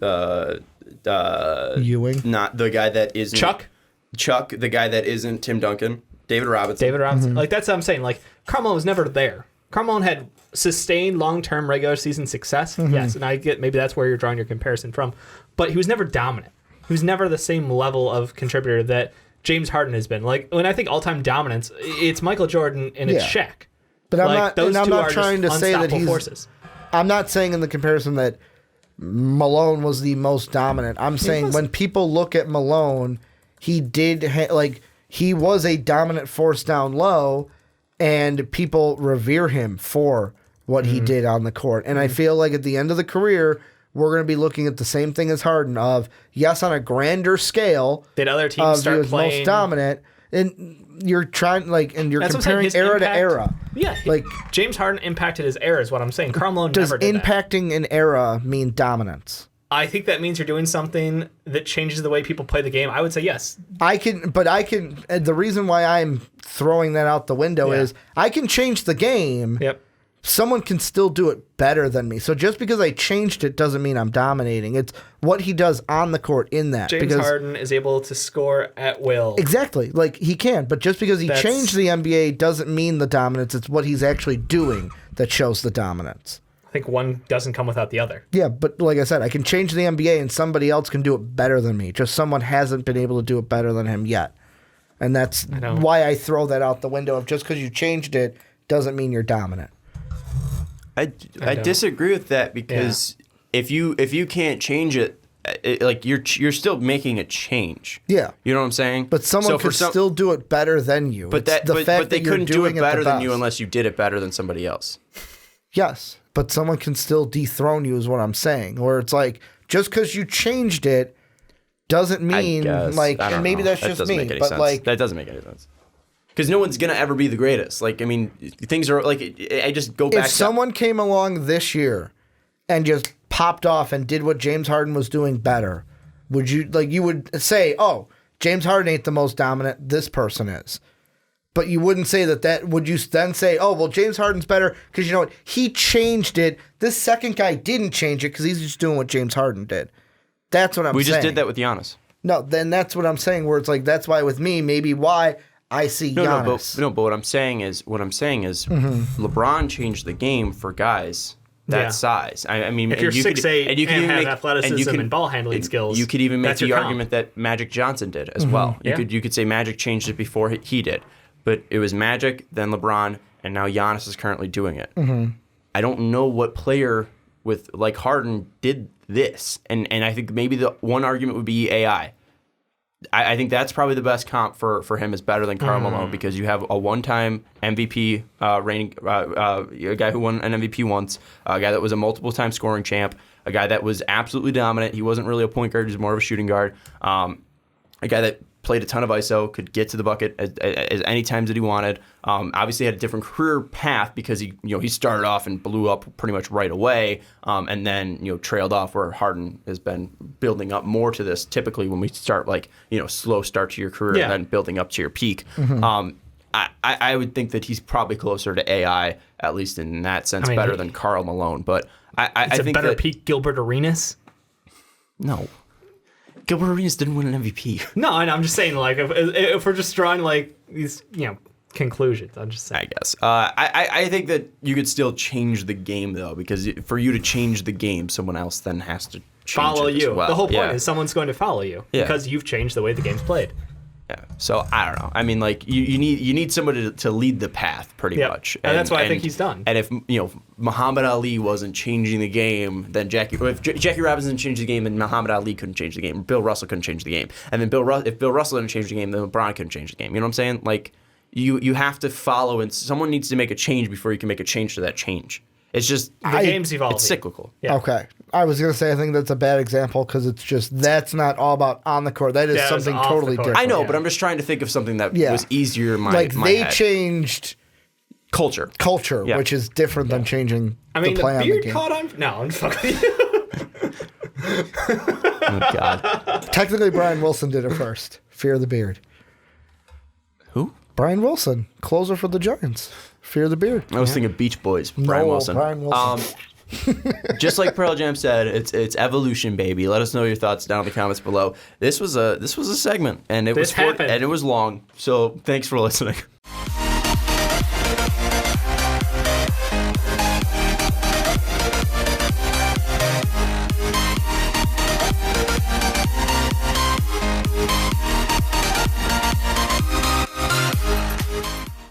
Speaker 2: Ewing.
Speaker 1: Not the guy that isn't
Speaker 3: Chuck.
Speaker 1: the guy that isn't Tim Duncan. David Robinson.
Speaker 3: David Robinson. Like that's what I'm saying. Like Karl Malone was never there. Karl Malone had sustained long-term regular season success. Yes, and I get maybe that's where you're drawing your comparison from. But he was never dominant. He was never the same level of contributor that James Harden has been. Like when I think all-time dominance, it's Michael Jordan and it's
Speaker 2: Yeah.
Speaker 3: Shaq.
Speaker 2: But I'm
Speaker 3: Like,
Speaker 2: not.
Speaker 3: those
Speaker 2: And I'm
Speaker 3: two
Speaker 2: not
Speaker 3: are
Speaker 2: trying to
Speaker 3: just
Speaker 2: say that
Speaker 3: unstoppable
Speaker 2: he's.
Speaker 3: forces.
Speaker 2: I'm not saying in the comparison that Malone was the most dominant. I'm saying when people look at Malone, he did he was a dominant force down low, and people revere him for what he did on the court. And I feel like at the end of the career, we're going to be looking at the same thing as Harden of yes, on a grander scale.
Speaker 3: Did other teams
Speaker 2: Of he
Speaker 3: start
Speaker 2: was
Speaker 3: playing?
Speaker 2: most dominant, and you're trying and you're
Speaker 3: That's what I'm saying,
Speaker 2: comparing
Speaker 3: his
Speaker 2: era
Speaker 3: impact-
Speaker 2: to era.
Speaker 3: Yeah,
Speaker 2: Like-
Speaker 3: James Harden impacted his era is what I'm saying. Karl Malone
Speaker 2: Does
Speaker 3: never did that.
Speaker 2: impacting an era mean dominance?
Speaker 3: I think that means you're doing something that changes the way people play the game. I would say yes.
Speaker 2: The reason why I'm throwing that out the window
Speaker 3: Yeah.
Speaker 2: is I can change the game.
Speaker 3: Yep.
Speaker 2: Someone can still do it better than me. So just because I changed it doesn't mean I'm dominating. It's what he does on the court in that.
Speaker 3: James
Speaker 2: because
Speaker 3: Harden is able to score at will.
Speaker 2: Exactly. Like he can, but just because he
Speaker 3: That's-
Speaker 2: changed the NBA doesn't mean the dominance. It's what he's actually doing that shows the dominance.
Speaker 3: I think one doesn't come without the other.
Speaker 2: Yeah, but like I said, I can change the NBA and somebody else can do it better than me. Just someone hasn't been able to do it better than him yet. And that's
Speaker 3: know.
Speaker 2: why I throw that out the window of just because you changed it doesn't mean you're dominant.
Speaker 1: I
Speaker 3: don't.
Speaker 1: disagree with that because if you can't change it, like you're still making a change.
Speaker 2: Yeah.
Speaker 1: You know what I'm saying?
Speaker 2: But someone could still do it better than you.
Speaker 1: But
Speaker 2: It's the fact
Speaker 1: they
Speaker 2: that you're
Speaker 1: couldn't do
Speaker 2: doing
Speaker 1: it better
Speaker 2: the
Speaker 1: than you
Speaker 2: best.
Speaker 1: unless you did it better than somebody else.
Speaker 2: Yes, but someone can still dethrone you is what I'm saying. Where it's like, just because you changed it doesn't mean, like, and maybe that's just me, but
Speaker 1: sense.
Speaker 2: like...
Speaker 1: That doesn't make any sense. Because no one's going to ever be the greatest. Like, I mean, things are, like, I just go back
Speaker 2: If someone came along this year and just popped off and did what James Harden was doing better, would you, like, you would say, oh, James Harden ain't the most dominant, this person is. But you wouldn't say that, would you then say, oh, well, James Harden's better because you know what? He changed it. This second guy didn't change it because he's just doing what James Harden did. That's what I'm saying.
Speaker 1: We just did that with Giannis.
Speaker 2: No, then that's what I'm saying, where it's like, that's why with me, maybe why I see Giannis.
Speaker 1: But what I'm saying is, LeBron changed the game for guys that size. I mean,
Speaker 3: if you're 6'8" and you have athleticism and ball handling skills,
Speaker 1: you could even make the argument that Magic Johnson did as well. You could say Magic changed it before he did, but it was Magic, then LeBron, and now Giannis is currently doing it. I don't know what player with like Harden did this, and I think maybe the one argument would be AI. I think that's probably the best comp for him is better than Karl Malone because you have a one-time MVP reigning a guy who won an MVP once, a guy that was a multiple-time scoring champ, a guy that was absolutely dominant. He wasn't really a point guard; he was more of a shooting guard. A guy that played a ton of ISO, could get to the bucket as any times that he wanted. Obviously had a different career path because he started off and blew up pretty much right away, and then trailed off where Harden has been building up more to this. Typically, when we start slow start to your career and then building up to your peak. I would think that he's probably closer to AI, at least in that sense, better than Karl Malone. But I think
Speaker 3: better peak Gilbert Arenas.
Speaker 1: No. Gilbert Arenas didn't win an MVP.
Speaker 3: No, I'm just saying, like, if we're just drawing, like, these, conclusions, I'm just saying.
Speaker 1: I guess. I think that you could still change the game, though, because for you to change the game, someone else then has to
Speaker 3: follow
Speaker 1: it
Speaker 3: you.
Speaker 1: as well.
Speaker 3: The whole point is someone's going to follow you because you've changed the way the game's played.
Speaker 1: Yeah. So I don't know. I mean, like you need somebody to lead the path, pretty much,
Speaker 3: and that's what I think he's done.
Speaker 1: And if Muhammad Ali wasn't changing the game, then Jackie Robinson changed the game, then Muhammad Ali couldn't change the game. Bill Russell couldn't change the game, and then if Bill Russell didn't change the game, then LeBron couldn't change the game. You know what I'm saying? Like you have to follow, and someone needs to make a change before you can make a change to that change. It's just
Speaker 3: the game's evolving.
Speaker 1: It's cyclical.
Speaker 2: Yeah. Okay. I was going to say I think that's a bad example because it's just that's not all about on the court. That is something totally different.
Speaker 1: I know, but I'm just trying to think of something that was easier in my
Speaker 2: they
Speaker 1: head.
Speaker 2: Changed
Speaker 1: culture,
Speaker 2: which is different than changing the play on the game.
Speaker 3: Caught on? No, I'm fucking you.
Speaker 1: Oh, God.
Speaker 2: Technically, Brian Wilson did it first. Fear the beard.
Speaker 1: Who?
Speaker 2: Brian Wilson, closer for the Giants. Fear the beard.
Speaker 1: I was thinking Beach Boys. Brian Wilson.
Speaker 2: Brian Wilson.
Speaker 1: Just like Pearl Jam said, it's evolution, baby. Let us know your thoughts down in the comments below. This was a segment, and it was short, and it was long. So thanks for listening.